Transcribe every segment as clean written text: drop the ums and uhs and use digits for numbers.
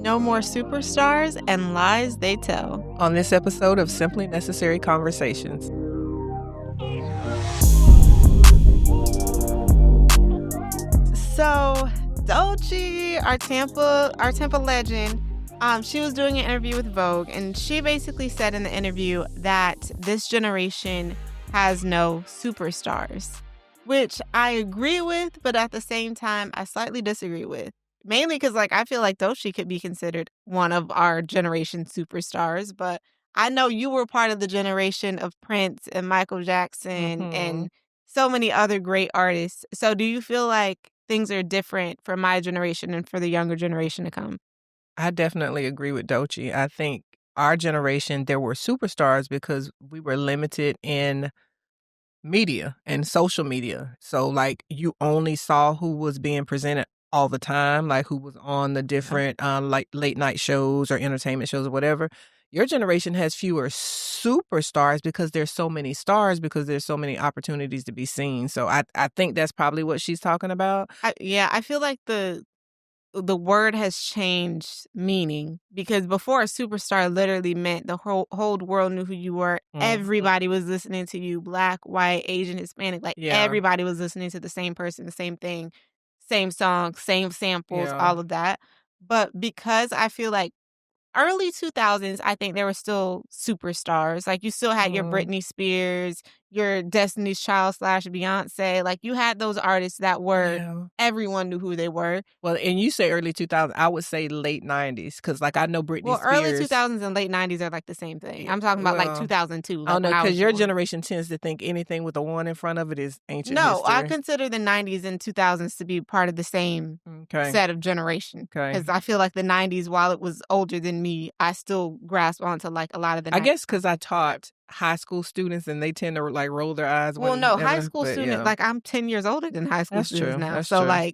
No more superstars and lies they tell. On this episode of Simply Necessary Conversations. So, Doechii, our Tampa legend, she was doing an interview with Vogue, and she basically said in the interview that this generation has no superstars, which I agree with, but at the same time, I slightly disagree with. Mainly because, I feel like Doechii could be considered one of our generation superstars, but I know you were part of the generation of Prince and Michael Jackson and so many other great artists. So do you feel like things are different for my generation and for the younger generation to come? I definitely agree with Doechii. I think our generation, there were superstars because we were limited in media and social media. So you only saw who was being presented all the time, like who was on the different late night shows or entertainment shows or whatever. Your generation has fewer superstars because there's so many stars, because there's so many opportunities to be seen. So I think that's probably what she's talking about. I feel like the word has changed meaning, because before a superstar literally meant the whole world knew who you were. Everybody was listening to you, Black, white, Asian, Hispanic, everybody was listening to the same person, the same thing, same song, same samples, all of that. But because I feel like early 2000s, I think there were still superstars. Like, you still had your Britney Spears, your Destiny's Child / Beyonce. You had those artists that were, everyone knew who they were. Well, and you say early 2000s, I would say late 90s, because I know Britney Spears. Early 2000s and late 90s are the same thing. I'm talking about 2002. Oh, no, because your generation tends to think anything with a one in front of it is ancient history. No, I consider the 90s and 2000s to be part of the same set of generation. Because I feel like the 90s, while it was older than me, I still grasp onto a lot of the 90s. I guess because I taught high school students and they tend to roll their eyes. Well, no, high school students, I'm 10 years older than high school students now. That's so true.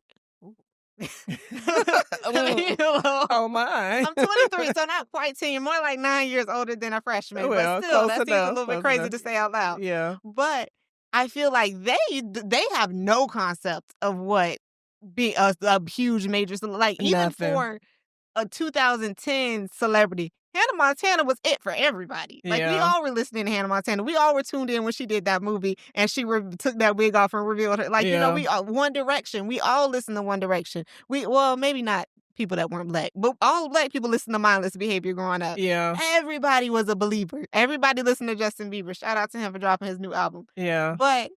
Oh my. I'm 23, so not quite 10. You're more like 9 years older than a freshman. Well, but still, close that seems enough, a little bit close crazy enough. to say out loud. Yeah. But I feel like they have no concept of what be a huge major, even Nothing. for a 2010 celebrity, Hannah Montana was it for everybody. We all were listening to Hannah Montana. We all were tuned in when she did that movie and she took that wig off and revealed her. We One Direction. We all listened to One Direction. Maybe not people that weren't Black, but all Black people listened to Mindless Behavior growing up. Yeah. Everybody was a believer. Everybody listened to Justin Bieber. Shout out to him for dropping his new album. Yeah. But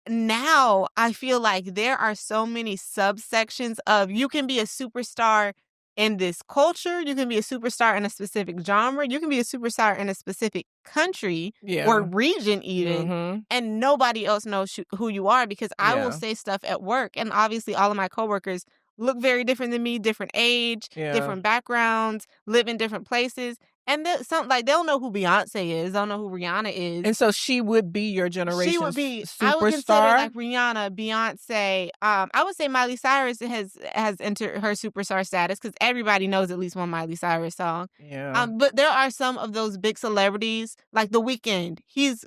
now I feel like there are so many subsections of, you can be a superstar in this culture, you can be a superstar in a specific genre, you can be a superstar in a specific country or region even, and nobody else knows who you are, because I will say stuff at work, and obviously all of my coworkers look very different than me, different age, different backgrounds, live in different places. And they'll know who Beyonce is. They'll know who Rihanna is. And so she would be your generation's She would be superstar. I would consider Rihanna, Beyonce. I would say Miley Cyrus has entered her superstar status, because everybody knows at least one Miley Cyrus song. Yeah. But there are some of those big celebrities, like The Weeknd.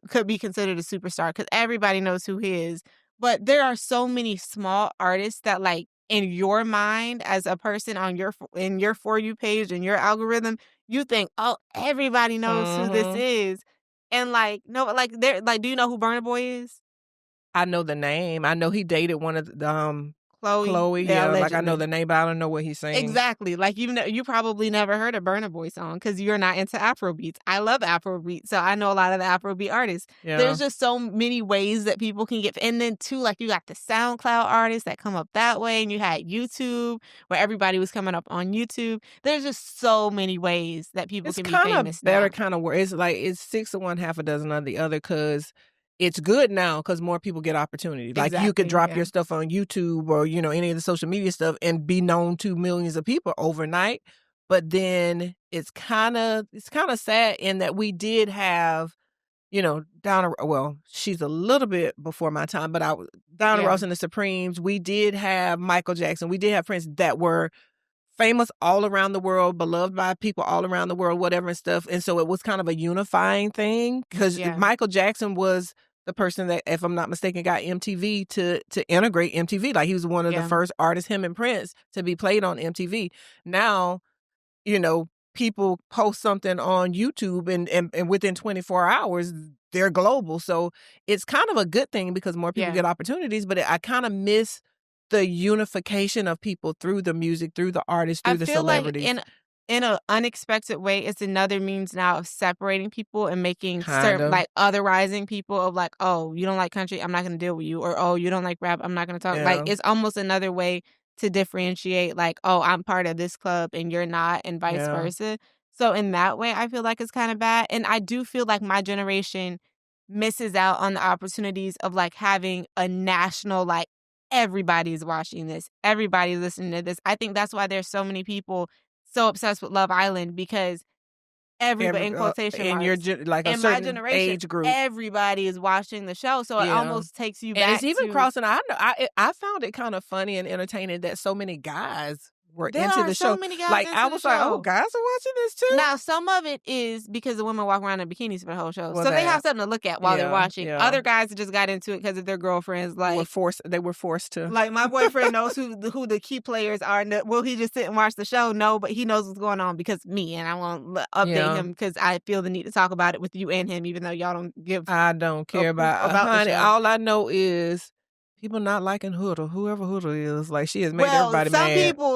Could be considered a superstar because everybody knows who he is. But there are so many small artists that in your mind as a person in your For You page and your algorithm, you think, oh, everybody knows who this is. And no, do you know who Burna Boy is? I know the name. I know he dated one of the Chloe. Yeah, I know the name, but I don't know what he's saying. Exactly. You probably never heard a Burna Boy song because you're not into Afrobeats. I love Afrobeats, so I know a lot of the Afrobeat artists. Yeah. There's just so many ways that people can get, and then too, you got the SoundCloud artists that come up that way, and you had YouTube where everybody was coming up on YouTube. There's just so many ways that people can be famous now. It's kind of better kind of work. It's 6 of one, half a dozen of the other, because it's good now because more people get opportunity. You could drop your stuff on YouTube or, any of the social media stuff and be known to millions of people overnight. But then it's kind of sad in that we did have, she's a little bit before my time, but Diana Ross and the Supremes. We did have Michael Jackson. We did have Prince that were famous all around the world, beloved by people all around the world, whatever and stuff. And so it was kind of a unifying thing, because Michael Jackson was the person that, if I'm not mistaken, got MTV to integrate MTV. He was one of the first artists, him and Prince, to be played on MTV. Now, people post something on YouTube and within 24 hours, they're global. So it's kind of a good thing because more people Yeah. get opportunities, but I kind of miss the unification of people through the music, through the artists, I through the feel like celebrities. in a unexpected way, it's another means now of separating people and making Kind certain of. like otherizing people of like, oh, you don't like country, I'm not gonna deal with you, or oh, you don't like rap, I'm not gonna talk. Like Yeah. it's almost another way to differentiate, like, oh, I'm part of this club and you're not, and vice Yeah. versa. So in that way, I feel like it's kind of bad. And I do feel like my generation misses out on the opportunities of like having a national, like everybody's watching this, everybody's listening to this. I think that's why there's so many people so obsessed with Love Island, because everybody, Every in quotation in your marks, like a in my certain generation, age group. everybody is watching the show. So it Yeah. almost takes you And it's back even to, crossing. I know. I found it kind of funny and entertaining that so many guys were there into are the so show. many guys Like I into the was like, oh, show. guys are watching this too. Now, some of it is because the women walk around in bikinis for the whole show. Well, So they have that something to look at while they're yeah, watching. yeah. Other guys just got into it because of their girlfriends. They were forced to. Like my boyfriend knows who the key players are. Will he just sit and watch the show? No, but he knows what's going on because me, and I won't update Yeah. him because I feel the need to talk about it with you and him, even though y'all don't give I don't a care poop about about the honey. show. All I know is people not liking Huda, whoever Huda is. Like she has made Well, everybody mad.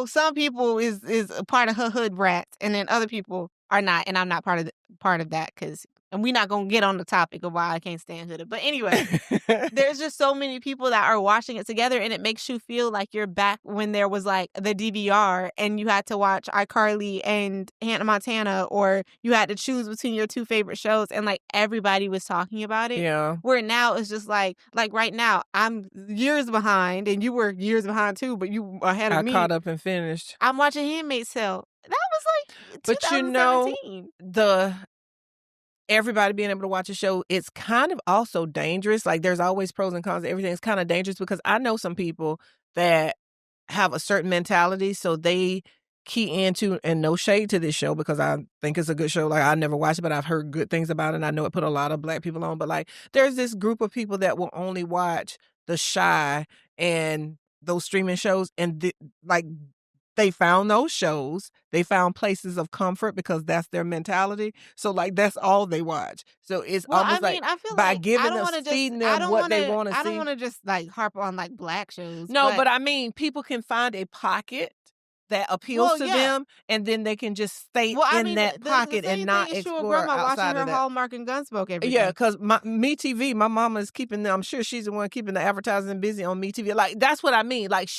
some people is a part of her hood rats, and then other people are not, and I'm not part of that because, and we're not gonna get on the topic of why I can't stand Huda. But anyway, there's just so many people that are watching it together, and it makes you feel like you're back when there was like the DVR and you had to watch iCarly and Hannah Montana, or you had to choose between your two favorite shows, and like everybody was talking about it. Yeah. Where now it's just like right now I'm years behind, and you were years behind too, but you ahead of I me. caught up and finished. I'm watching Handmaid's Tale. That was like But 2017. the everybody being able to watch a show, it's kind of also dangerous. Like there's always pros and cons. Everything's kind of dangerous because I know some people that have a certain mentality, so they key into, and no shade to this show because I think it's a good show. Like I never watched it, but I've heard good things about it. And I know it put a lot of Black people on. But like there's this group of people that will only watch The Shy and those streaming shows, and like they found those shows. They found places of comfort because that's their mentality. So like that's all they watch. So it's Well, I almost like mean, I feel by like giving them, feeding them what they want to I don't see. want to just like harp on like Black shows. No, but I mean, people can find a pocket that appeals Well, to yeah. them, and then they can just stay Well, I in mean, that the pocket same and not thing is true of explore Grandma watching outside her of that. Hallmark and Gunsmoke every Yeah, day. because Me TV, my mama is keeping them. I'm sure she's the one keeping the advertising busy on Me TV. Like that's what I mean. Like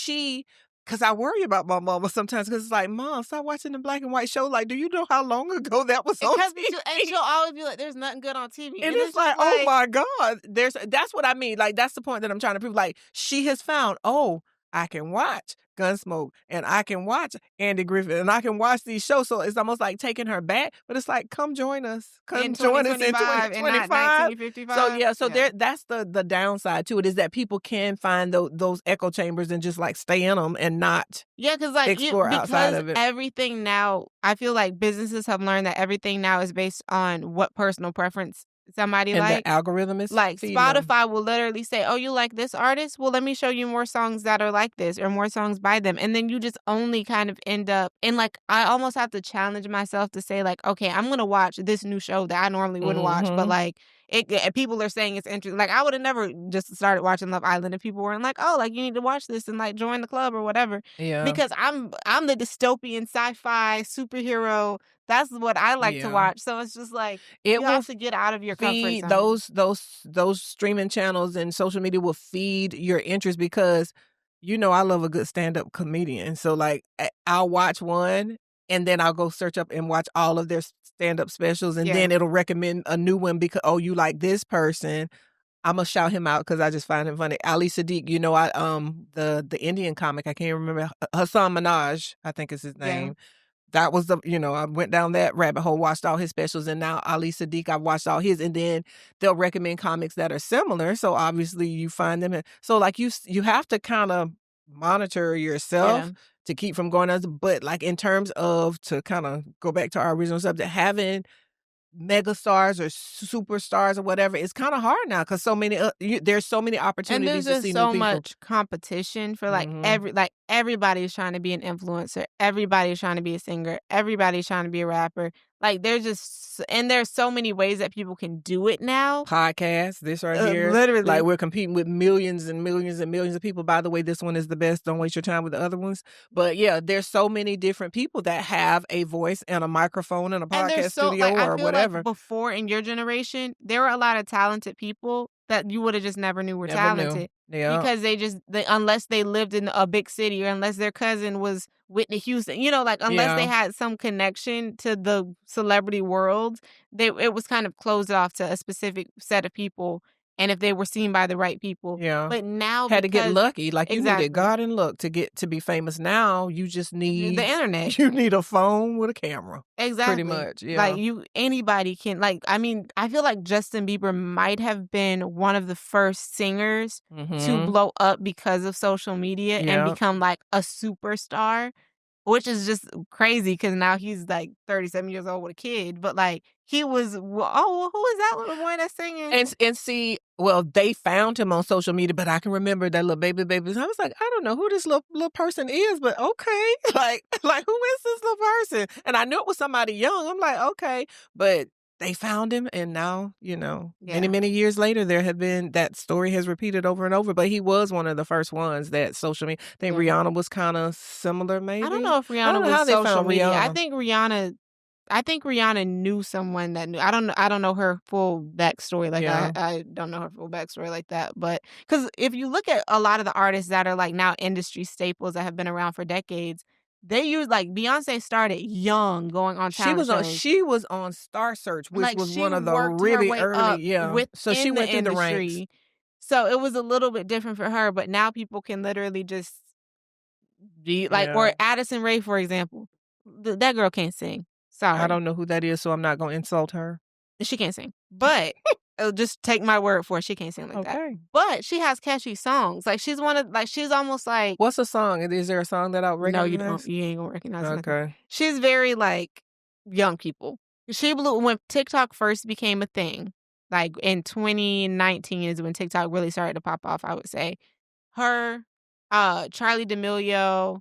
because I worry about my mama sometimes because it's like, Mom, stop watching the black and white show. Like, do you know how long ago that was on TV? And she'll always be like, "There's nothing good on TV," and it's like, oh my God, that's what I mean. Like that's the point that I'm trying to prove. Like she has found, oh, I can watch Gunsmoke and I can watch Andy Griffith and I can watch these shows. So it's almost like taking her back, but it's like, come join us. Come join us in 2025. and not 1955. So yeah, that's the downside to it, is that people can find those echo chambers and just like stay in them and not because like explore outside of it. Everything now, I feel like businesses have learned that everything now is based on what personal preference somebody and likes. The algorithm is like Spotify will literally say, "Oh, you like this artist? Well, let me show you more songs that are like this or more songs by them." And then you just only kind of end up, and like I almost have to challenge myself to say like, "Okay, I'm going to watch this new show that I normally wouldn't watch," but like people are saying it's interesting. Like I would have never just started watching Love Island if people weren't like, "Oh, like you need to watch this and like join the club or whatever." Yeah. Because I'm the dystopian sci-fi superhero. That's what I like to watch. So it's just like you have to get out of your comfort zone. Those streaming channels and social media will feed your interest because I love a good stand-up comedian. So like I'll watch one and then I'll go search up and watch all of their stand-up specials, and then it'll recommend a new one because, oh, you like this person. I'm gonna shout him out because I just find him funny. Ali Sadiq, the Indian comic, I can't remember, Hassan Minaj, I think is his name. Yeah. That was I went down that rabbit hole, watched all his specials, and now Ali Sadiq, I've watched all his, and then they'll recommend comics that are similar. So obviously you find them. So like you have to kind of monitor yourself to keep from going on. But like in terms of, to kind of go back to our original subject, having mega stars or superstars or whatever, it's kind of hard now because so many there's so many And there's opportunities to just see new so people. much competition for Hmm. everybody's trying to be an influencer, everybody's trying to be a singer, everybody's trying to be a rapper. Like there's just and there's so many ways that people can do it now. Podcast, this right here, like Literally. we're competing with millions and millions and millions of people. By the way, this one is the best. Don't waste your time with the other ones. But yeah, there's so many different people that have a voice and a microphone and a And there's podcast so studio I or feel like whatever. before in your generation, there were a lot of talented people that you woulda just never knew were Never knew. talented Yeah, because they unless they lived in a big city or unless their cousin was Whitney Houston, like, unless they yeah, had some connection to the celebrity world, it was kind of closed off to a specific set of people, and if they were seen by the right people. yeah. But now Had to get because lucky. Like you needed exactly. God and luck to get to be famous. Now you just The need internet. you need a phone with a camera. Pretty Exactly. much. Like Yeah. anybody can I mean, I feel like Justin Bieber might have been one of the first singers to Mhm. blow up because of social media and Yeah. become like a superstar, which is just crazy because now he's like 37 years old with a kid. But like he was, oh, who is that little boy that's singing? And see, well, they found him on social media, but I can remember that little baby. I was like, I don't know who this little person is, but okay, like who is this little person? And I knew it was somebody young. I'm like, okay, but they found him, and now many Yeah. many years later, there have been that story has repeated over and over. But he was one of the first ones that social media. I think Yeah. Rihanna was kind of similar, I don't maybe. know if I Rihanna don't know was how they social found media. Rihanna. I think Rihanna knew someone that knew. I don't know her full backstory. Like Yeah. I don't know her full backstory like that. But because if you look at a lot of the artists that are like now industry staples that have been around for decades, they use like Beyonce started young, going on talent shows. She was on Star Search, which Like was she one of the worked her really way early, up yeah. So she within the went through the ranks. industry, so it was a little bit different for her. But now people can literally just be like, Yeah. or Addison Rae, for example. That girl can't sing. I Sorry. don't know who that is, so I'm not gonna insult her. She can't sing, but just take my word for it, she can't sing like that. Okay. But she has catchy songs. Like she's one of she's almost like What's a song? Is there a song that I'll no, you don't. recognize? You ain't gonna recognize nothing. Okay. She's very like young people. She blew when TikTok first became a thing. Like in 2019 is when TikTok really started to pop off. I would say her, Charlie D'Amelio,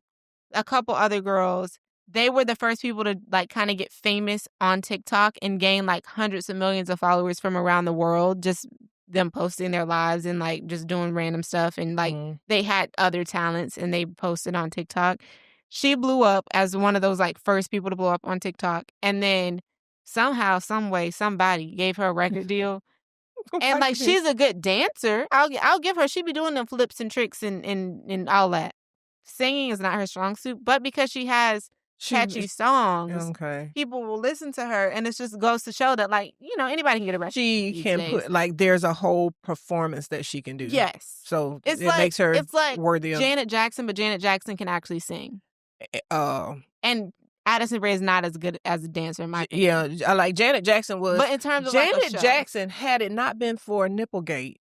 a couple other girls, they were the first people to like kind of get famous on TikTok and gain like hundreds of millions of followers from around the world, just them posting their lives and like just doing random stuff. And like Mm. they had other talents and they posted on TikTok. She blew up as one of those like first people to blow up on TikTok. And then somehow, some way, somebody gave her a record deal. Oh And my like goodness. she's a good dancer. I'll give her. She be doing them flips and tricks and all that. Singing is not her strong suit, but because she has She catchy songs, okay. people will listen to her, and it just goes to show that, like, anybody can get a record She these can days. put like there's a whole performance that she can do. Yes. So It's it like makes her it's like worthy of Janet Jackson, but Janet Jackson can actually sing. uh And Addison Rae is not as good as a dancer, in my yeah, opinion. I like Janet Jackson was But in terms of like a Janet show. Jackson, had it not been for Nipplegate,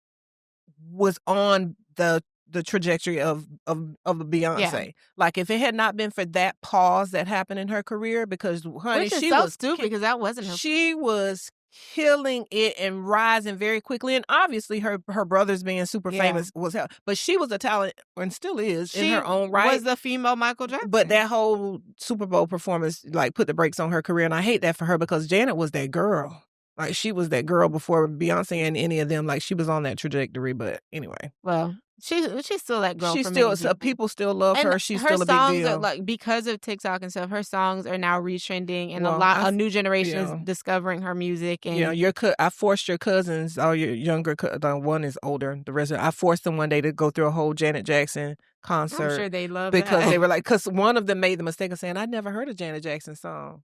was on the trajectory of Beyonce. Yeah. Like if it had not been for that pause that happened in her career, because honey, Which is she so was stupid because that wasn't her. she was killing it and rising very quickly. And obviously her brothers being super Yeah. famous was help, but she was a talent and still is in She her own right. was the female Michael Jackson. But that whole Super Bowl performance like put the brakes on her career, and I hate that for her because Janet was that girl. Like she was that girl before Beyonce and any of them. Like she was on that trajectory. But anyway, Well, she's still that girl. she's For still many people still love and her. She's her still a big songs are deal. like because of TikTok and stuff. Her songs are now retrending, and Well, a new generation is yeah. discovering her music. And Yeah, I forced your cousins, all your younger, the one is older, the rest I forced them one day to go through a whole Janet Jackson concert. I'm sure they love because that. they were like, because one of them made the mistake of saying, "I'd never heard a Janet Jackson song."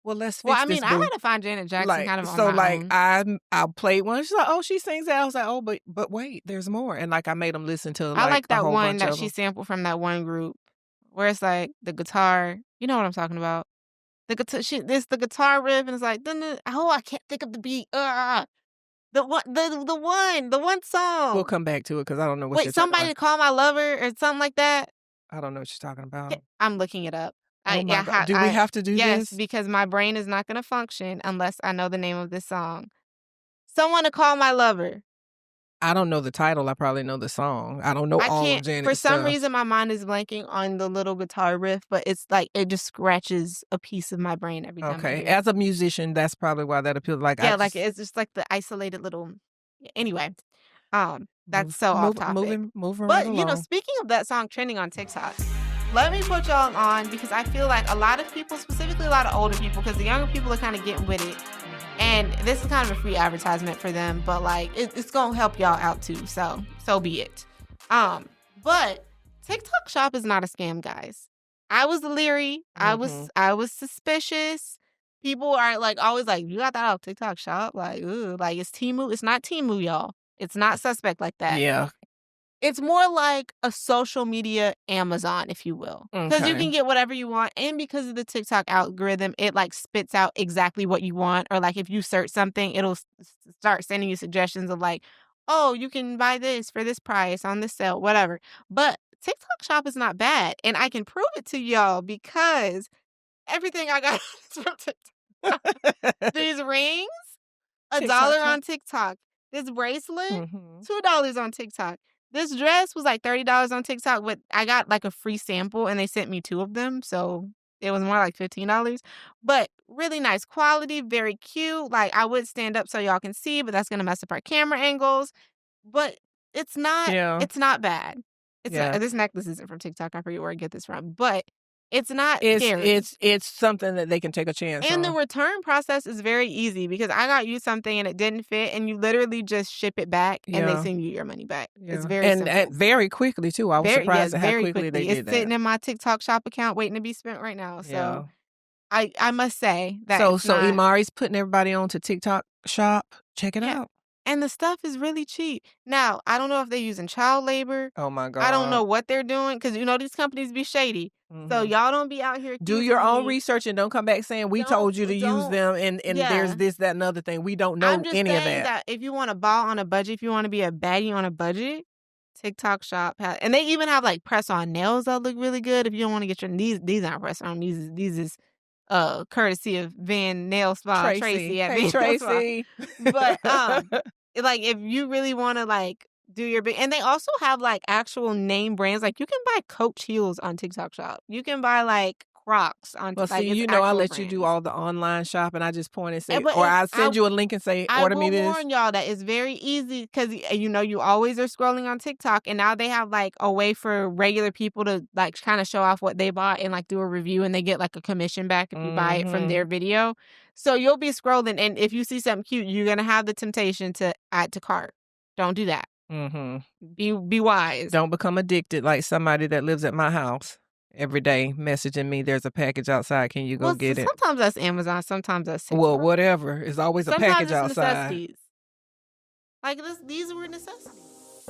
Well, let's fix Well, I this, mean, I boo. had to find Janet Jackson Like kind of on so, my like own. I played one. She's like, "Oh, she sings that." I was like, "Oh, but wait, there's more." And like I made them listen to I like a that whole one bunch that of she them. sampled from that one group, where it's like the guitar. You know what I'm talking about? The guitar. It's the guitar riff, and it's like, oh, I can't think of the beat. The one song. We'll come back to it because I don't know what Wait, you're talking somebody about. to call my lover or something like that. I don't know what you're talking Yeah, about. I'm looking it up. Oh my God. Do we have to do yes, this? because my brain is not going to function unless I know the name of this song. Someone to Call My Lover. I don't know the title. I probably know the song. I don't know I all of can't, for Janet's some stuff. reason, my mind is blanking on the little guitar riff, but it's like, it just scratches a piece of my brain every time I Okay. hear it. As a musician, that's probably why that appeals. Like, Yeah, like, it's just like the isolated little, anyway, that's so off topic. moving right But, along. speaking of that song trending on TikTok, let me put y'all on, because I feel like a lot of people, specifically a lot of older people, because the younger people are kind of getting with it. And this is kind of a free advertisement for them, but like it's gonna help y'all out too. So be it. But TikTok Shop is not a scam, guys. I was leery. I was suspicious. People are like always like, you got that out of TikTok Shop? Like, ooh, like it's Temu. It's not Temu, y'all. It's not suspect like that. Yeah. It's more like a social media Amazon, if you will. Because you Okay. can get whatever you want. And because of the TikTok algorithm, it like spits out exactly what you want. Or like if you search something, it'll start sending you suggestions of like, oh, you can buy this for this price on this sale, whatever. But TikTok Shop is not bad. And I can prove it to y'all because everything I got is from TikTok. These rings, $1 on TikTok. This bracelet, $2 on TikTok. This dress was like $30 on TikTok, but I got like a free sample and they sent me 2 of them. So it was more like $15. But really nice quality, very cute. Like I would stand up so y'all can see, but that's gonna mess up our camera angles. But it's not bad. It's not, this necklace isn't from TikTok. I forget where I get this from. But it's not scary. It's something that they can take a chance on. And the return process is very easy because I got you something and it didn't fit and you literally just ship it back and they send you your money back. Yeah. It's very simple. And very quickly too. I was surprised at how quickly they did that. It's sitting in my TikTok Shop account waiting to be spent right now. So I must say that So Imari's putting everybody on to TikTok Shop. Check it out. And the stuff is really cheap. Now, I don't know if they're using child labor. Oh my God. I don't know what they're doing because these companies be shady. So y'all don't be out here. Do your own research and don't come back saying we told you to use them and there's this, that, and other thing. We don't know any of that. That if you want to ball on a budget, if you want to be a baddie on a budget, TikTok Shop and they even have like press on nails that look really good. If you don't want to get your these aren't press on. These is courtesy of Van Nail Spa Tracy at Van Tracy. But like if you really want to like do your big, and they also have like actual name brands. Like you can buy Coach heels on TikTok Shop. You can buy like Crocs on. Well, like, see, I let you do all the online shopping. I just point and say, or I send you a link and say, order me this. I will warn y'all that it's very easy because you always are scrolling on TikTok, and now they have like a way for regular people to like kind of show off what they bought and like do a review, and they get like a commission back if you buy it from their video. So you'll be scrolling, and if you see something cute, you're gonna have the temptation to add to cart. Don't do that. Be wise. Don't become addicted like somebody that lives at my house every day messaging me, there's a package outside, can you go get it? Sometimes that's Amazon, sometimes that's TikTok. Well, whatever. It's always a package outside. Necessities. Like these were necessities.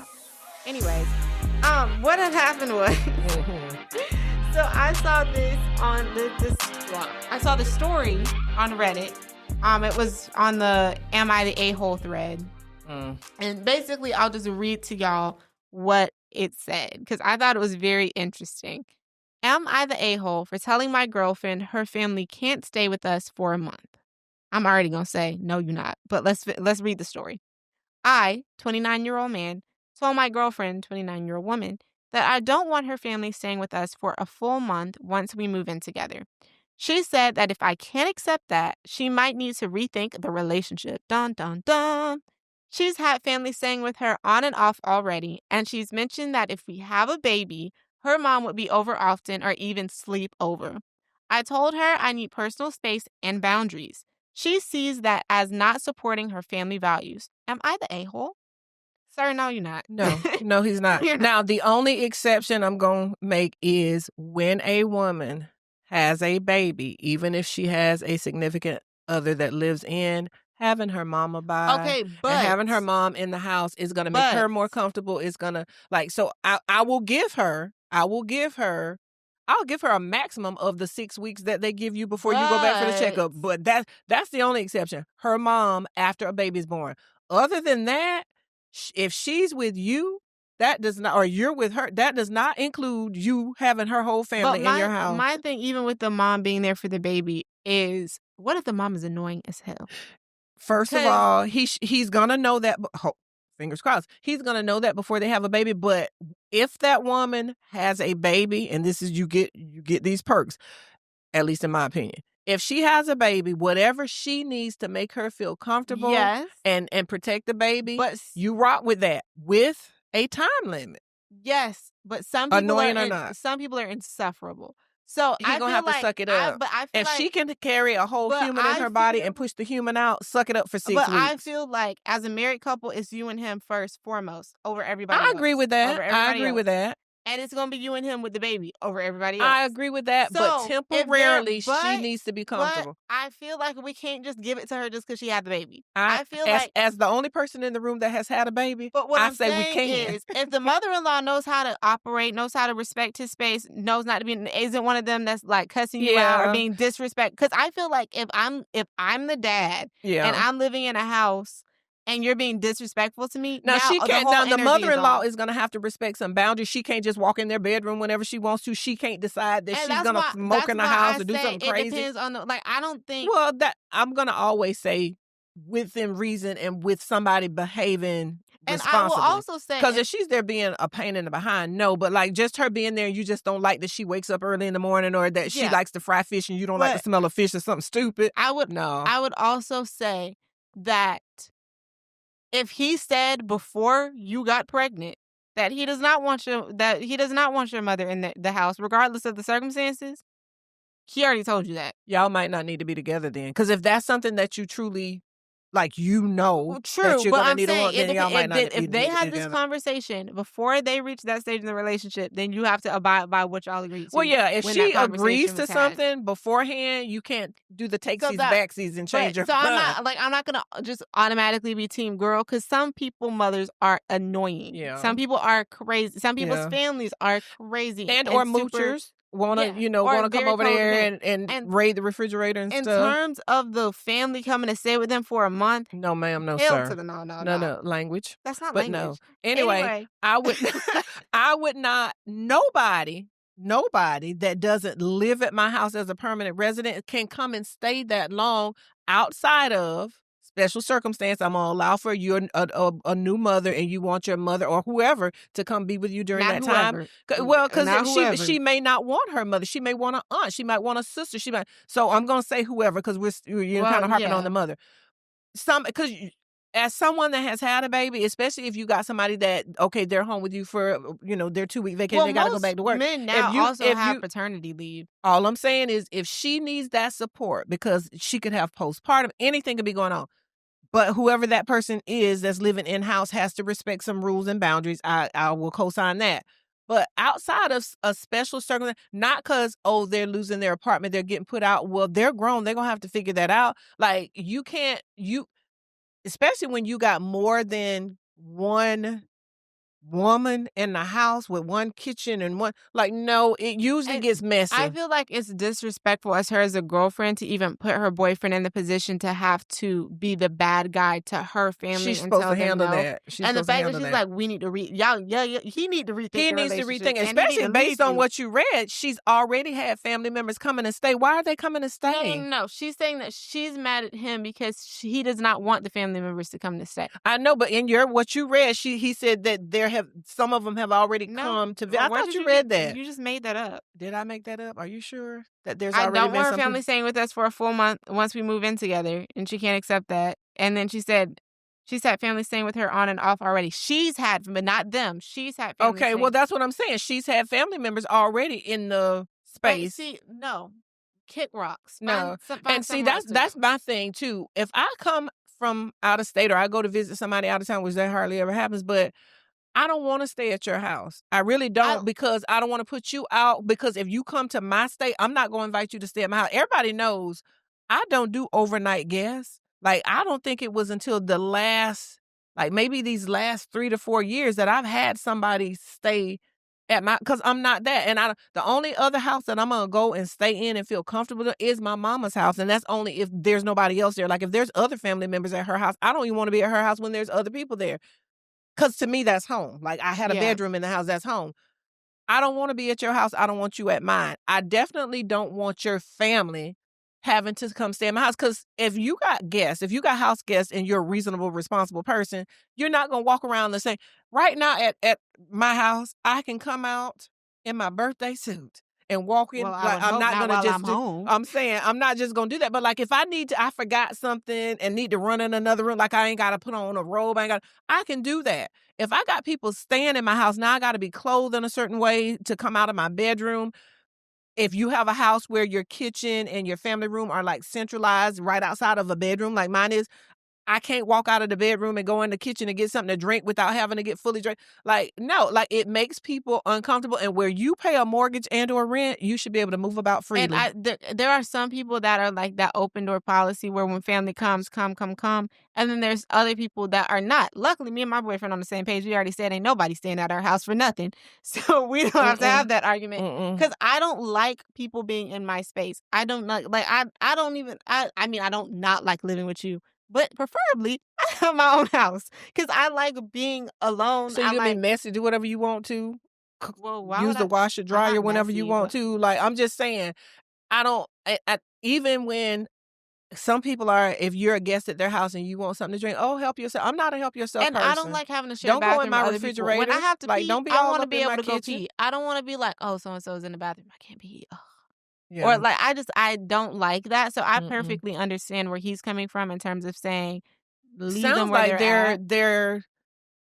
Anyways, what had happened was so I saw this on I saw the story on Reddit. It was on the Am I the A-hole thread. And basically, I'll just read to y'all what it said because I thought it was very interesting. Am I the a-hole for telling my girlfriend her family can't stay with us for a month? I'm already going to say, no, you're not. But let's read the story. I, 29-year-old man, told my girlfriend, 29-year-old woman, that I don't want her family staying with us for a full month once we move in together. She said that if I can't accept that, she might need to rethink the relationship. Dun, dun, dun. She's had family staying with her on and off already, and she's mentioned that if we have a baby, her mom would be over often or even sleep over. I told her I need personal space and boundaries. She sees that as not supporting her family values. Am I the a-hole? Sir, no, you're not. No, he's not. Now, the only exception I'm going to make is when a woman has a baby, even if she has a significant other that lives in, having her mama by and having her mom in the house is going to make her more comfortable. It's going to so I'll give her a maximum of the 6 weeks that they give you before you go back for the checkup. But that's the only exception. Her mom after a baby's born. Other than that, if she's with you, That does not, or you're with her, that does not include you having her whole family But in your house. my thing, even with the mom being there for the baby, is what if the mom is annoying as hell? First of all, he's gonna know that. Fingers crossed, he's gonna know that before they have a baby. But if that woman has a baby, and this is you get these perks, at least in my opinion. If she has a baby, whatever she needs to make her feel comfortable, Yes, and protect the baby, but you rock with that with a time limit. yes, but Annoying or not, some people are insufferable. So he I gonna feel have to like suck it up. but I feel If like she can carry a whole but human in her body and push the human out, suck it up for 6 but weeks. I feel like as a married couple, it's you and him first, foremost, over everybody I else. agree with that. Over I everybody agree else. with that. And it's gonna be you and him with the baby over everybody else. I agree with that, but So, temporarily she needs to be but comfortable. I feel like we can't just give it to her just because she had the baby. I feel as, like as the only person in the room that has had a baby, But what I I'm say we saying can. is, if the mother-in-law knows how to operate, knows how to respect his space, knows not to be, isn't one of them that's like cussing you out or Yeah. being disrespect. Because I feel like if I'm the dad and Yeah. I'm living in a house and you're being disrespectful to me, Now she the can't. whole Now the energy mother-in-law off. is gonna have to respect some boundaries. She can't just walk in their bedroom whenever she wants to. She can't decide that And she's gonna smoke in the house or do something it crazy. depends on the, like, I don't think. Well, that I'm gonna always say within reason and with somebody behaving And I will responsibly. also say, Because if she's there being a pain in the behind, no. But like just her being there, you just don't like that she wakes up early in the morning, or that she Yeah. likes to fry fish and you don't like the But smell of fish or something stupid. I would also say that if he said before you got pregnant that he does not want your mother in the house, regardless of the circumstances, he already told you that. Y'all might not need to be together then. Because if that's something that you truly, like, Well, that true, you're but gonna I'm need a woman, saying then y'all might not if need to they be have this together. conversation before they reach that stage in the relationship, then you have to abide by what y'all agreed to. Well, yeah, if when she that conversation agrees to was had. something beforehand, you can't do the takesies, backsies, and change your So mind. I'm not gonna just automatically be team girl, because some people mothers are annoying. Yeah. Some people are crazy. Some people's Yeah. families are crazy And or super, moochers wanna, yeah, or wanna come very over there codependent. and raid the refrigerator and In stuff. terms of the family coming to stay with them for a month, No, ma'am, no, hell sir. to the no. No, language. That's not But language. no. Anyway, I would I would not, nobody that doesn't live at my house as a permanent resident can come and stay that long outside of special circumstance. I'm gonna allow for you a new mother and you want your mother or whoever to come be with you during Not that whoever. time. Well, Not because whoever. she may not want her mother. She may want an aunt. She might want a sister. So I'm gonna say whoever, because you're kind of harping on the mother. Because as someone that has had a baby, especially if you got somebody that, okay, they're home with you for, their 2-week vacation, they got to go back to work. Men now also have paternity leave. All I'm saying is if she needs that support, because she could have postpartum, anything could be going on. But whoever that person is that's living in-house has to respect some rules and boundaries. I will co-sign that. But outside of a special circumstance, not because, they're losing their apartment, they're getting put out. Well, they're grown. They're going to have to figure that out. Like, especially when you got more than one woman in the house with one kitchen and one, like, no, it usually gets messy. I feel like it's disrespectful as her as a girlfriend to even put her boyfriend in the position to have to be the bad guy to her family. She's supposed to handle that. And the fact that she's like, we need to he need to rethink. He needs to rethink, especially based on what you read. She's already had family members coming to stay. Why are they coming to stay? No. She's saying that she's mad at him because he does not want the family members to come to stay. I know, but in what you read, he said that some of them have already come to. I thought you read that. You just made that up. Did I make that up? Are you sure that there's I already don't been want her some family staying with us for a full month once we move in together, and she can't accept that. And then she's had family staying with her on and off already. She's had, but not them. She's had family. Okay, well, that's what I'm saying. She's had family members already in the space. See, no, kick rocks. No, and see, that's my thing too. If I come from out of state or I go to visit somebody out of town, which that hardly ever happens, but I don't want to stay at your house. I really don't, because I don't want to put you out, because if you come to my state, I'm not going to invite you to stay at my house. Everybody knows I don't do overnight guests. Like, I don't think it was until maybe these last 3 to 4 years that I've had somebody stay at because I'm not that. And the only other house that I'm going to go and stay in and feel comfortable in is my mama's house. And that's only if there's nobody else there. Like, if there's other family members at her house, I don't even want to be at her house when there's other people there. 'cause to me, that's home. Like, I had a Yeah. bedroom in the house, that's home. I don't wanna be at your house, I don't want you at mine. I definitely don't want your family having to come stay in my house. Cause if you got guests, if you got house guests and you're a reasonable, responsible person, you're not gonna walk around the same. Right now at my house, I can come out in my birthday suit and walk Well, in I like, would I'm hope not not gonna while I'm just do home. I'm saying, I'm not just gonna do that, but, like, if I need to I forgot something and need to run in another room, like, I ain't gotta put on a robe, I can do that. If I got people staying in my house, now I gotta be clothed in a certain way to come out of my bedroom. If you have a house where your kitchen and your family room are, like, centralized right outside of a bedroom like mine is, I can't walk out of the bedroom and go in the kitchen and get something to drink without having to get fully dressed. Like, no, like, it makes people uncomfortable, and where you pay a mortgage and or rent, you should be able to move about And freely. there are some people that are like that open door policy where when family comes, come, come, come. And then there's other people that are not. Luckily, me and my boyfriend on the same page. We already said ain't nobody staying at our house for nothing. So we don't have to have Mm-mm, that argument. mm-mm. Cause I don't like people being in my space. I don't like I don't even I mean I don't not like living with you. But preferably I have my own house. Cause I like being alone. So you I can be like messy, do whatever you want to, well, why use would the I washer, I'm dryer not whenever you messy, want but to. Like, I'm just saying, I don't even when some people are, if you're a guest at their house and you want something to drink, "Oh, help yourself." I'm not a help yourself and I don't person. like having to share a Don't go in bathroom my with other people. When I refrigerator. have to Like, pee, don't be I all wanna up be in able my to go kitchen. pee. I don't wanna be like, "Oh, so and so is in the bathroom. I can't pee." Ugh. Or, Yeah. like, I don't like that, so I Mm-mm. perfectly understand where he's coming from in terms of saying, leave them Sounds where like they're at. they're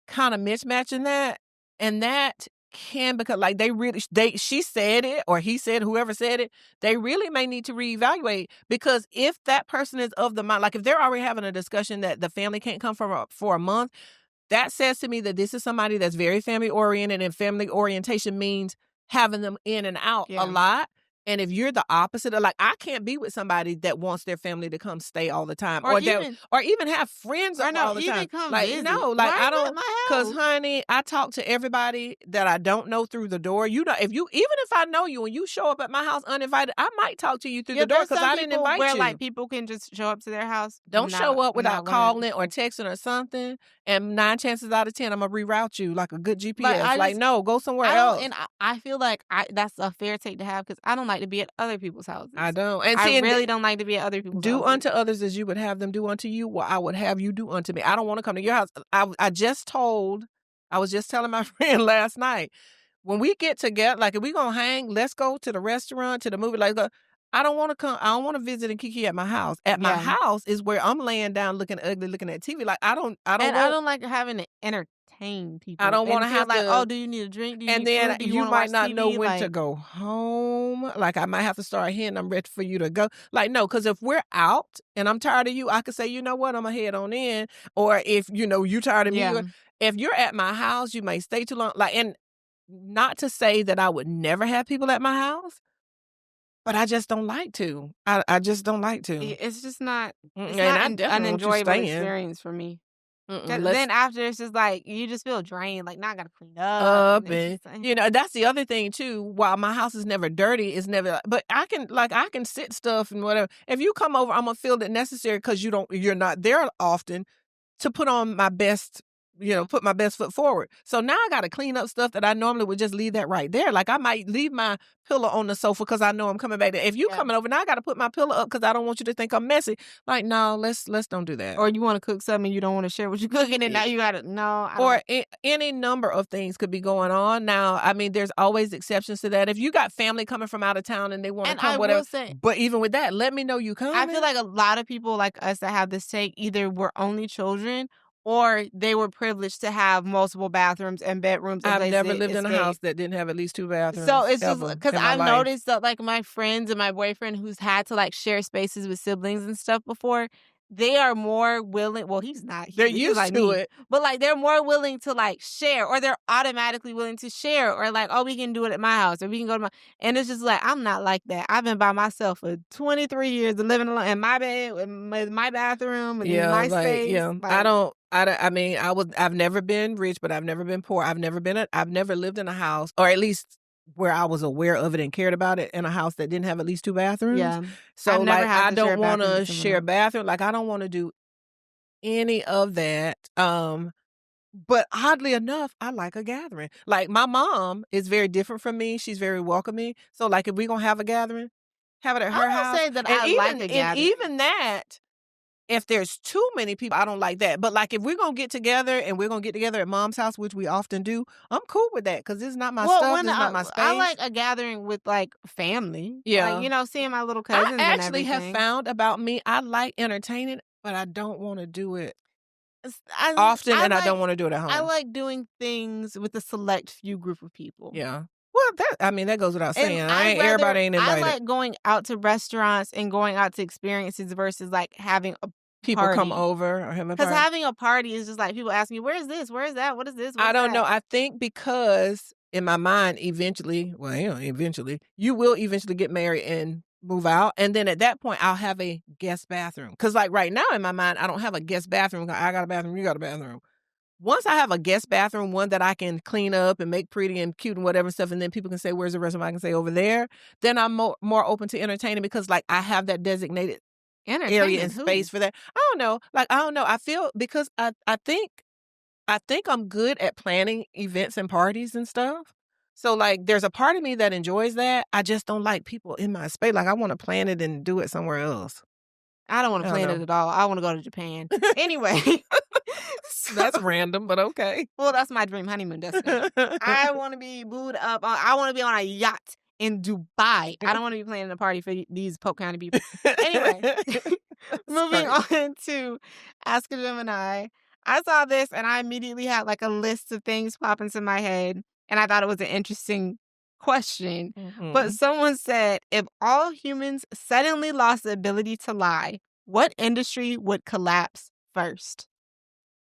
kinda mismatching that, and that can because like, they really she said it or he said, whoever said it, they really may need to reevaluate because if that person is of the mind like, if they're already having a discussion that the family can't come for a month, that says to me that this is somebody that's very family oriented, and family orientation means having them in and out a Yeah. lot. And if you're the opposite of like, I can't be with somebody that wants their family to come stay all the time, Or or even have friends or over no, all the even time. come Like, visit. no, Why like are I you at don't, my cause house? honey, I talk to everybody that I don't know through the door. You know, even if I know you and you show up at my house uninvited, I might talk to you through Yeah, the door there's because some I didn't people invite where, you. like, people can just show up to their house. Don't show up I'm not without one of them calling or people. texting or something, and 9 chances out of 10, Imma reroute you like a good Like, GPS. Like, no, go somewhere I don't else. and I feel like that's a fair take to have because I don't like to be at other people's I houses. don't. And I see, really don't like to be at other people's do houses. unto others as you would have them do unto you, well, I would have you do unto me. I don't wanna come to your house. I was just telling my friend last night, when we get together, like, if we gonna hang, let's go to the restaurant, to the movie, like, I don't wanna visit and kiki at my house. At my Yeah. house is where I'm laying down looking ugly, looking at TV. Like, I don't And I want don't like having to entertain I people don't and wanna feel have like, "Oh, to. do you need a drink? Do you And need then food? Do you you wanna might watch not know TV?" when to Like, go home. Like, I might have to start hitting, I'm ready for you to go. Like, no, because if we're out and I'm tired of you, I could say, "You know what? Imma head on in." Or if, you tired of me, yeah. if you're at my house, you may stay too long. Like, and not to say that I would never have people at my house, but I just don't like to. I just don't like to. It's just not it's And not I an definitely want you enjoyable staying. experience for me. 'Cause Let's then after it's just like, you just feel drained, like, now I gotta clean up, and up it's and just like that's the other thing too. While my house is never dirty, it's never but I can sit stuff and whatever. If you come over, I'm gonna feel it necessary because you're not there often to put on my best, put my best foot forward. So now I gotta clean up stuff that I normally would just leave that right there. Like I might leave my pillow on the sofa because I know I'm coming back there. If you yeah. coming over, now I gotta put my pillow up because I don't want you to think I'm messy. Like, no, let's don't do that. Or you wanna cook something and you don't wanna share what you're cooking, and now you gotta no, I Or don't any number of things could be going on. Now, I mean, there's always exceptions to that. If you got family coming from out of town and they want to and come, I whatever. will say But even with that, let me know you I feel coming. like a lot of people like us that have this take either were only children or they were privileged to have multiple bathrooms and bedrooms and I've places never to lived in a house escape. that didn't have at least 2 So bathrooms it's just ever because in my I've life. noticed that like my friends and my boyfriend who's had to like share spaces with siblings and stuff before, they are more willing. Well, he's not. They're He's used like to me, it. but like they're more willing to like share, or they're automatically willing to share, or like oh we can do it at my house, or we can go to my. And it's just like I'm not like that. I've been by myself for 23 years, living alone in my bed, with my bathroom, and Yeah, my like, space. yeah. Like I mean, I've never been rich, but I've never been poor. I've never lived in a house, or at least where I was aware of it and cared about it, in a house that didn't have at least 2 bathrooms. yeah, So, I've never like, had I to share don't a bathroom with wanna someone share a else. bathroom. Like, I don't wanna do any of that. But oddly enough, I like a gathering. Like, my mom is very different from me. She's very welcoming. So, like, if we gonna have a gathering, have it at I her won't house. say that And I like even a and gathering. even that, if there's too many people, I don't like that. But, like, if we're gonna get together and we're gonna get together at mom's house, which we often do, I'm cool with that because this is not my Well, stuff. when This is not my I space. like a gathering with, like, family, like, Yeah. seeing my little I cousins and actually have everything. found about me, I like entertaining, but I don't wanna do it It's I often, I and I don't like wanna do it at I home. like doing things with a select few group of people. Yeah. Well, that goes without And saying. Everybody ain't I invited. like going out to restaurants and going out to experiences versus, like, having a People come party. over or having a Because party. having a party is just, like, people ask me, "Where is this? Where is that? What is this? I What's don't know. that?" I think because in my mind, eventually, you will eventually get married and move out. And then at that point, I'll have a guest bathroom. Because, like, right now in my mind, I don't have a guest bathroom. I got a bathroom, you got a bathroom. Once I have a guest bathroom, one that I can clean up and make pretty and cute and whatever stuff, and then people can say, "Where's the restroom?" I can say, "Over there." Then I'm more open to entertaining because, like, I have that designated area and Entertaining who? space for that. I don't know. Like, I don't know. I feel because I think I'm good at planning events and parties and stuff. So, like, there's a part of me that enjoys that. I just don't like people in my space. Like, I wanna plan it and do it somewhere else. I don't wanna I don't plan it know. at all. I wanna go to Japan. Anyway, so That's random, but okay. well, that's my dream honeymoon destination. I wanna be booed up on I wanna be on a yacht in Dubai. I don't wanna be planning a party for these Polk County people. Anyway, moving Sorry. on to Ask a Gemini. I saw this and I immediately had, like, a list of things pop into my head, and I thought it was an interesting question. But Mhm. someone said, "If all humans suddenly lost the ability to lie, what industry would collapse first?"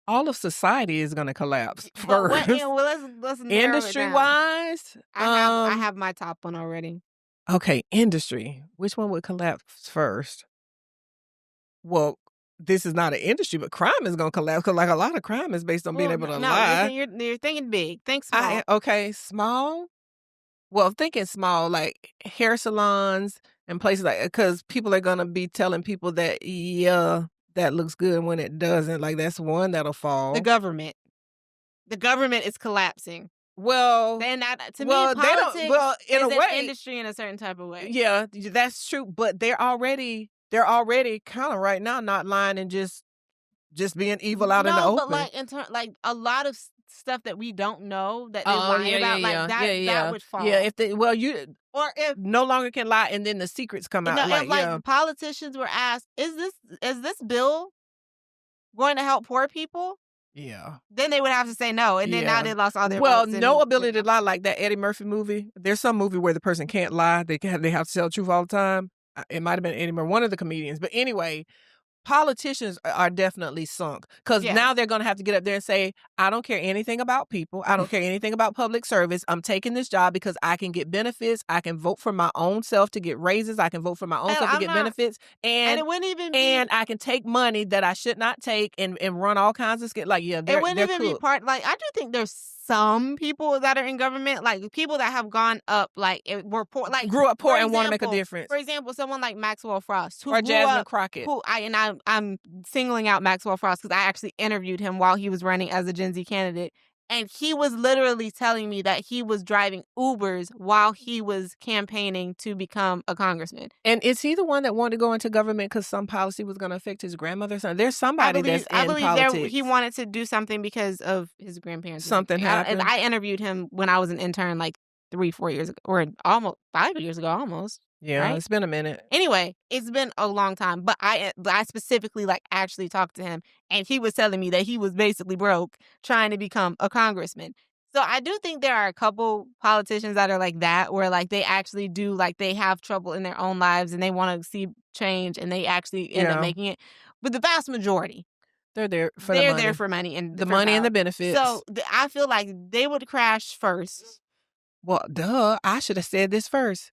All of society is gonna collapse But what first. well, let's narrow it down. Industry-wise, I have my top one already. okay, industry. Which one would collapse first? Well, this is not an industry, but crime is gonna collapse because, like, a lot of crime is based on being Well, able to no, lie. you're thinking big. Think small. Okay, small? Well, thinking small, like hair salons and places like because people are gonna be telling people that, "Yeah, that looks good," when it doesn't, like, that's one that'll The fall. government. The government is collapsing. Well Then that to me, well, they don't politics well, in is a an way industry in a certain type of way. yeah, that's true, but they're already kinda right now not lying and just being evil out in the No, but open. like in turn, like a lot of stuff that we don't know that they Oh, lie yeah, yeah, about, like yeah. Yeah, that yeah. would Yeah, fall. if they well, you Or if no longer can lie and then the secrets come out, if like, like yeah. politicians were asked, is this bill going to help poor people? Yeah. Then they would have to say no, and then now Yeah. they lost all their Well, votes. no And ability to lie like that Eddie Murphy movie. There's some movie where the person can't lie. They have to tell the truth all the time. It might have been Eddie Murphy, one of the comedians. But anyway, politicians are definitely sunk because yes, now they're going to have to get up there and say, I don't care anything about people. I don't care anything about public service. I'm taking this job because I can get benefits. I can vote for my own self to get raises. I can vote for my own and self to I'm get not, benefits. and And it wouldn't even be. and I can take money that I should not take and run all kinds of like, yeah, It wouldn't they're even be cooked. part like, I do think there's some people that are in government, like, people that have gone up, like, were poor, like, Grew up poor for and want to make a example difference. for example, someone like Maxwell Frost, who Or grew Jasmine up Crockett. I'm singling out Maxwell Frost because I actually interviewed him while he was running as a Gen Z candidate, and he was literally telling me that he was driving Ubers while he was campaigning to become a congressman. And is he the one that wanted to go into government because some policy was going to affect his grandmother? So there's somebody that's I in believe there politics. he wanted to do something because of his grandparents or Something and happened. I interviewed him when I was an intern, like, 3-4 years ago, or almost 5 years ago, almost, Yeah, right? it's been a minute. Anyway, it's been a long time, but I specifically, like, actually talked to him, and he was telling me that he was basically broke trying to become a congressman. So I do think there are a couple politicians that are like that, where, like, they actually do, like, they have trouble in their own lives and they wanna see change and they actually end up Yeah. making it. But the vast majority, They're there for the they're money. there for money and The for money and power. the benefits. So, I feel like they would crash first. Well, duh. I should have said this first.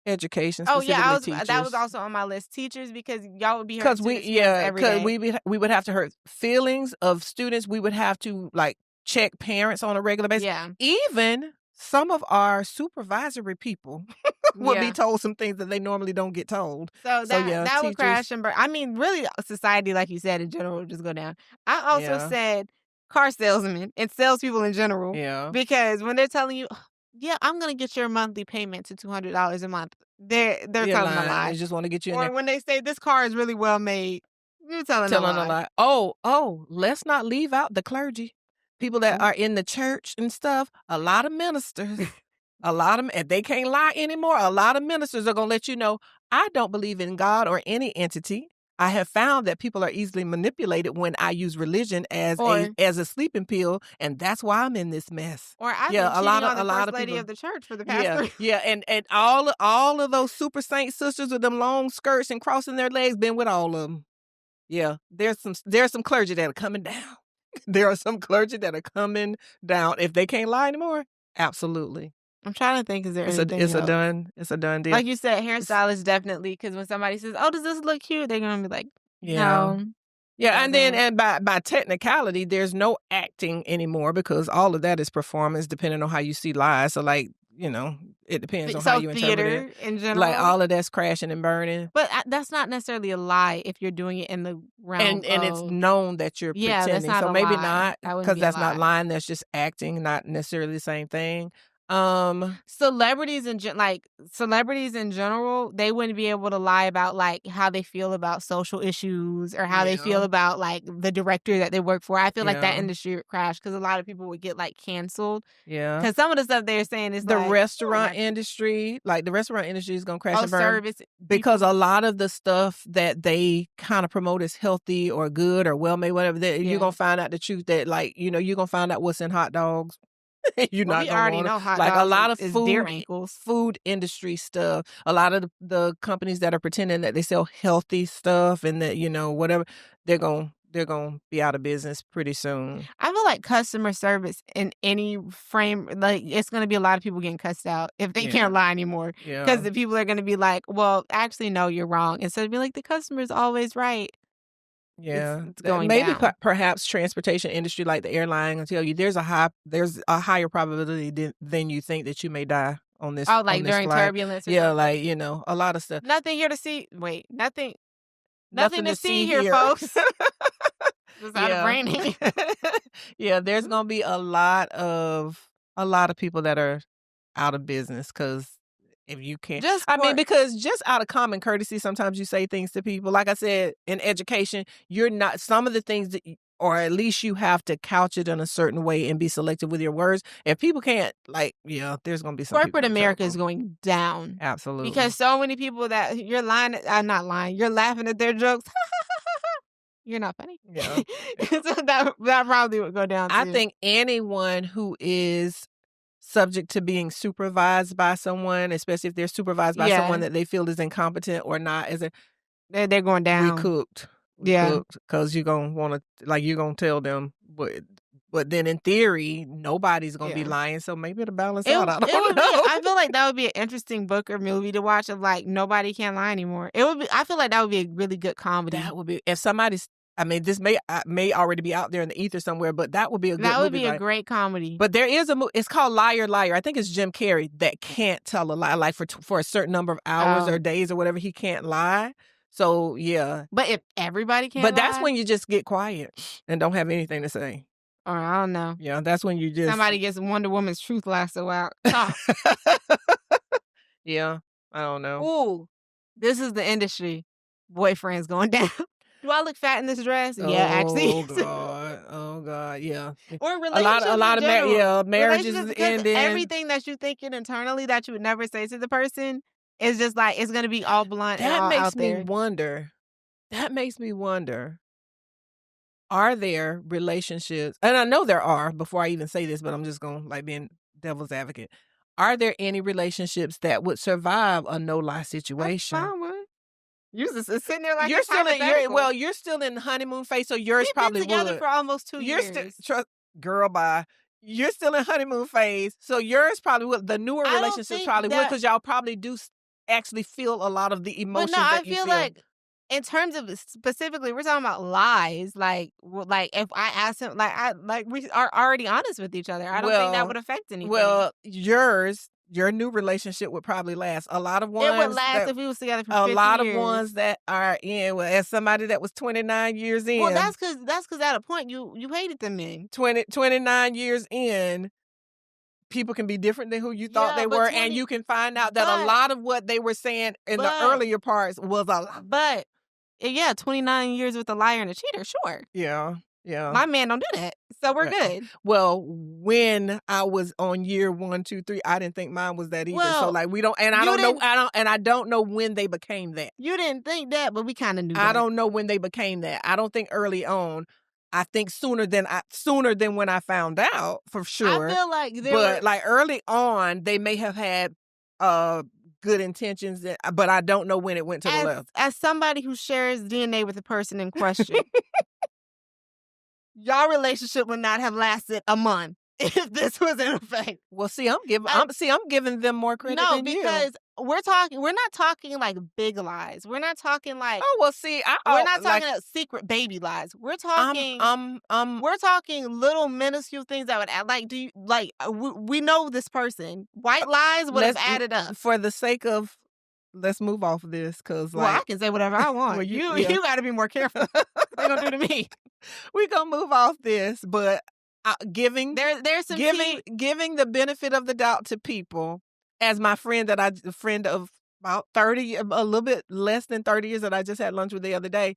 Education, Oh, yeah, specifically that was teachers. also on my list. Teachers, because y'all would be hurting Because we, students' feelings every because day. we would have to hurt feelings of students. We would have to, like, check parents on a regular basis. Yeah. Even some of our supervisory people would be Yeah. told some things that they normally don't get told. So yeah, that would teachers. crash and burn. I mean, really, society, like you said, in general, would just go down. I also Yeah. said car salesmen and salespeople in general. Yeah. Because when they're telling you, yeah, I'm gonna get your monthly payment to $200 a month, they're You're telling a lying. lie. They just want to get you in Or there. when they say this car is really well made, you're telling a Telling a lie. lie. Oh, let's not leave out the clergy. People that are in the church and stuff, a lot of ministers, and they can't lie anymore. A lot of ministers are going to let you know, I don't believe in God or any entity. I have found that people are easily manipulated when I use religion as a sleeping pill, and that's why I'm in this mess. Or I've been cheating on the first lady people, of the church for the past 3 yeah, and all of those super saint sisters with them long skirts and crossing their legs been with all of them. Yeah, there's some clergy that are coming down. There are some clergy that are coming down. If they can't lie anymore, absolutely. I'm trying to think, is there anything It's else? a done deal. Like you said, hairstylists definitely, because when somebody says, "Oh, does this look cute?" They're gonna be like, Yeah. "No." Yeah, and by technicality, there's no acting anymore because all of that is performance, depending on how you see lies. So, like, it depends on how you interpret theater it. in general, Like all of that's crashing and burning, but that's not necessarily a lie if you're doing it in the realm and it's known that you're yeah, that's pretending. not So a maybe lie. not, That wouldn't because be a that's not lie. lying. That's just acting, not necessarily the same thing. Celebrities in general, they wouldn't be able to lie about like how they feel about social issues or how they feel Yeah. about like the director that they work for. I feel like that Yeah. industry would crash because a lot of people would get like canceled. Yeah. Because some of the stuff they're saying is The like restaurant industry, like the restaurant industry is gonna crash and burn service because a lot of the stuff that they kind of promote as healthy or good or well made, whatever, that you're gonna find out the truth that, like, you're gonna find out what's in hot dogs. You're Well, not we gonna already want know hot like a dogs lot of is deer ankles. food industry stuff. A lot of the companies that are pretending that they sell healthy stuff and that whatever, they're gonna be out of business pretty soon. I feel like customer service in any frame, like it's gonna be a lot of people getting cussed out if they can't lie anymore. Yeah. Because the people are gonna be like, "Well, actually, no, you're wrong." Instead of being like, "The customer's always right." Yeah, It's going maybe down. perhaps transportation industry, like the airline, will tell you there's a higher probability than you think that you may die on this Oh, like during flight. turbulence or Yeah, something? like a lot of stuff. Nothing here to see. Wait, nothing to see here, here. folks. Just out of Yeah. raining. Yeah, there's gonna be a lot of people that are out of business because if you can't, because just out of common courtesy, sometimes you say things to people. Like I said, in education, you're not some of the things that, or at least you have to couch it in a certain way and be selective with your words. If people can't, there's gonna be some Corporate America is going down. Absolutely. Because so many people that you're lying, not lying, you're laughing at their jokes. You're not funny. Yeah. So that probably would go down too. I think anyone who is subject to being supervised by someone, especially if they're supervised by someone that they feel is incompetent or not, they're going down. We cooked. Because you're gonna want to, you're gonna tell them, but then in theory, nobody's gonna be lying, so maybe it'll balance out. I don't know. I feel like that would be an interesting book or movie to watch of like nobody can lie anymore. It would be. I feel like that would be a really good comedy. That would be if somebody's. This may already be out there in the ether somewhere, but that would be a good movie. That would be a great comedy. But there is it's called Liar Liar. I think it's Jim Carrey that can't tell a lie, like for a certain number of hours or days or whatever, he can't lie. So yeah. But if everybody can't But that's when you just get quiet and don't have anything to say. Or I don't know. Yeah, that's when you just somebody gets Wonder Woman's truth lasso out. Talk. Yeah, I don't know. Ooh, this is the industry. Boyfriend's going down. Do I look fat in this dress? Yeah, actually. Oh God, yeah. Or relationships a lot of marriages is ending. Everything that you're thinking internally that you would never say to the person is just like it's gonna be all blunt. That and all makes out me there. wonder. That makes me wonder. Are there relationships? And I know there are. Before I even say this, but I'm just gonna being devil's advocate. Are there any relationships that would survive a no lie situation? I found one. You're just sitting there like you're still in honeymoon phase, so yours probably been together would. for almost 2 years. Girl, bye. You're still in honeymoon phase, so yours probably would. The newer relationships probably would, because y'all probably do actually feel a lot of the emotions. But no, I feel like in terms of specifically, we're talking about lies. Like if I ask him, we are already honest with each other. I don't think that would affect anything. Well, yours your new relationship would probably last. A lot of ones It would last if we was together for 50 years. A lot of ones that are in, well, as somebody that was 29 years in. Well, that's because at a point you hated them men. 29 years in, people can be different than who you thought they were, and you can find out that a lot of what they were saying in the earlier parts was a lie. But, yeah, 29 years with a liar and a cheater, sure. Yeah. Yeah. My man don't do that, so we're good. Well, when I was on year 1, 2, 3, I didn't think mine was that either. Well, so like we don't, and I don't know, I don't know when they became that. You didn't think that, but we kind of knew that. I don't know when they became that. I don't think early on. I think sooner than when I found out, for sure. I feel like like early on, they may have had good intentions, but I don't know when it went to the left. As somebody who shares DNA with the person in question, y'all relationship would not have lasted a month if this was in effect. Well, see, I'm giving them more credit than you. No, because we're not talking like big lies. We're not talking like, oh, well, see, we're not talking like secret baby lies. We're talking, we're talking little minuscule things that would add, like, we know this person. White lies would have added up. For the sake of, let's move off of this, because I can say whatever I want. Well, you got to be more careful. They're gonna do to me. We gonna move off this, but giving there's some giving the benefit of the doubt to people, as my friend of about 30, a little bit less than 30 years that I just had lunch with the other day.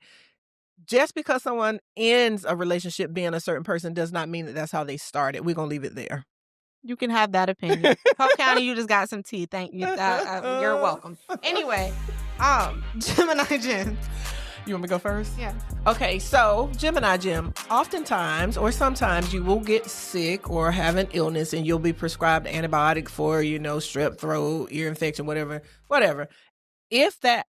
Just because someone ends a relationship being a certain person does not mean that that's how they started. We're gonna leave it there. You can have that opinion. Polk County, you just got some tea. Thank you. You're welcome. Anyway, Gemini Jim. You want me to go first? Yeah. Okay, so Gemini Jim, oftentimes or sometimes you will get sick or have an illness and you'll be prescribed antibiotic for, strep throat, ear infection, whatever. If that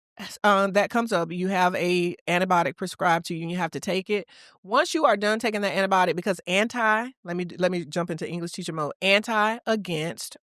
comes up, you have a antibiotic prescribed to you and you have to take it. Once you are done taking that antibiotic, because let me jump into English teacher mode. Against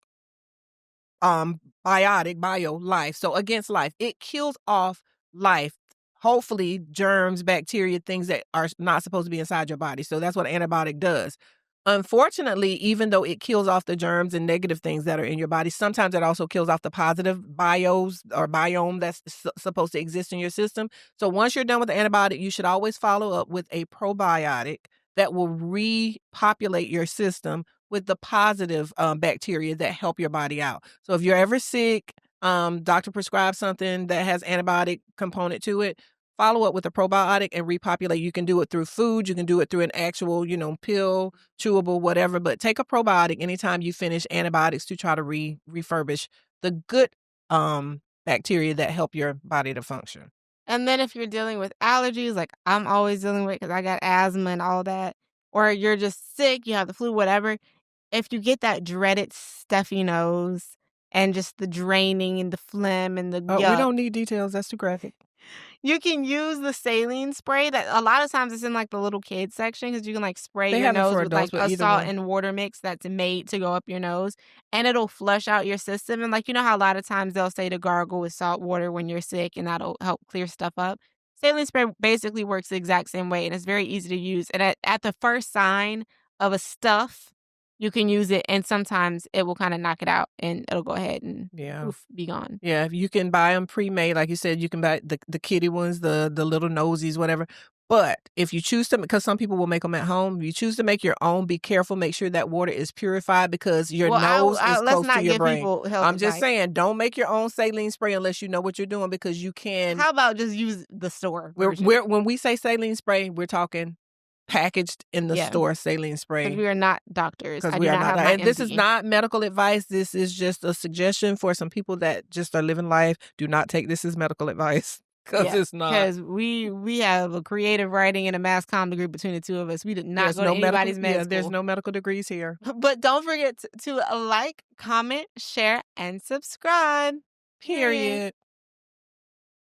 life. So against life, it kills off life. Hopefully germs, bacteria, things that are not supposed to be inside your body. So that's what an antibiotic does. Unfortunately, even though it kills off the germs and negative things that are in your body, sometimes it also kills off the positive biome that's supposed to exist in your system. So once you're done with the antibiotic, you should always follow up with a probiotic that will repopulate your system with the positive bacteria that help your body out. So if you're ever sick, doctor prescribes something that has antibiotic component to it, follow up with a probiotic and repopulate. You can do it through food. You can do it through an actual, pill, chewable, whatever. But take a probiotic anytime you finish antibiotics to try to refurbish the good bacteria that help your body to function. And then if you're dealing with allergies, like I'm always dealing with, because I got asthma and all that, or you're just sick, you have the flu, whatever. If you get that dreaded stuffy nose and just the draining and the phlegm and the yuck, we don't need details. That's too graphic. You can use the saline spray that a lot of times it's in like the little kids section, because you can like spray your nose with like a salt and water mix that's made to go up your nose, and it'll flush out your system. And like, how a lot of times they'll say to gargle with salt water when you're sick, and that'll help clear stuff up. Saline spray basically works the exact same way, and it's very easy to use. And at the first sign of a stuff, you can use it, and sometimes it will kind of knock it out, and it'll go ahead and be gone. Yeah, you can buy them pre-made. Like you said, you can buy the kitty ones, the little nosies, whatever. But if you choose to, because some people will make them at home, you choose to make your own, be careful, make sure that water is purified, because your nose is close to your brain. I'm just saying, don't make your own saline spray unless you know what you're doing, because you can. How about just use the store? When we say saline spray, we're talking packaged in the store saline spray. Because we are not doctors. Because we are not. And this is not medical advice. This is just a suggestion for some people that just are living life. Do not take this as medical advice, because it's not. Because we have a creative writing and a mass comm degree between the two of us. We did not go to anybody's med school. There's no medical degrees here. But don't forget to like, comment, share, and subscribe. Period.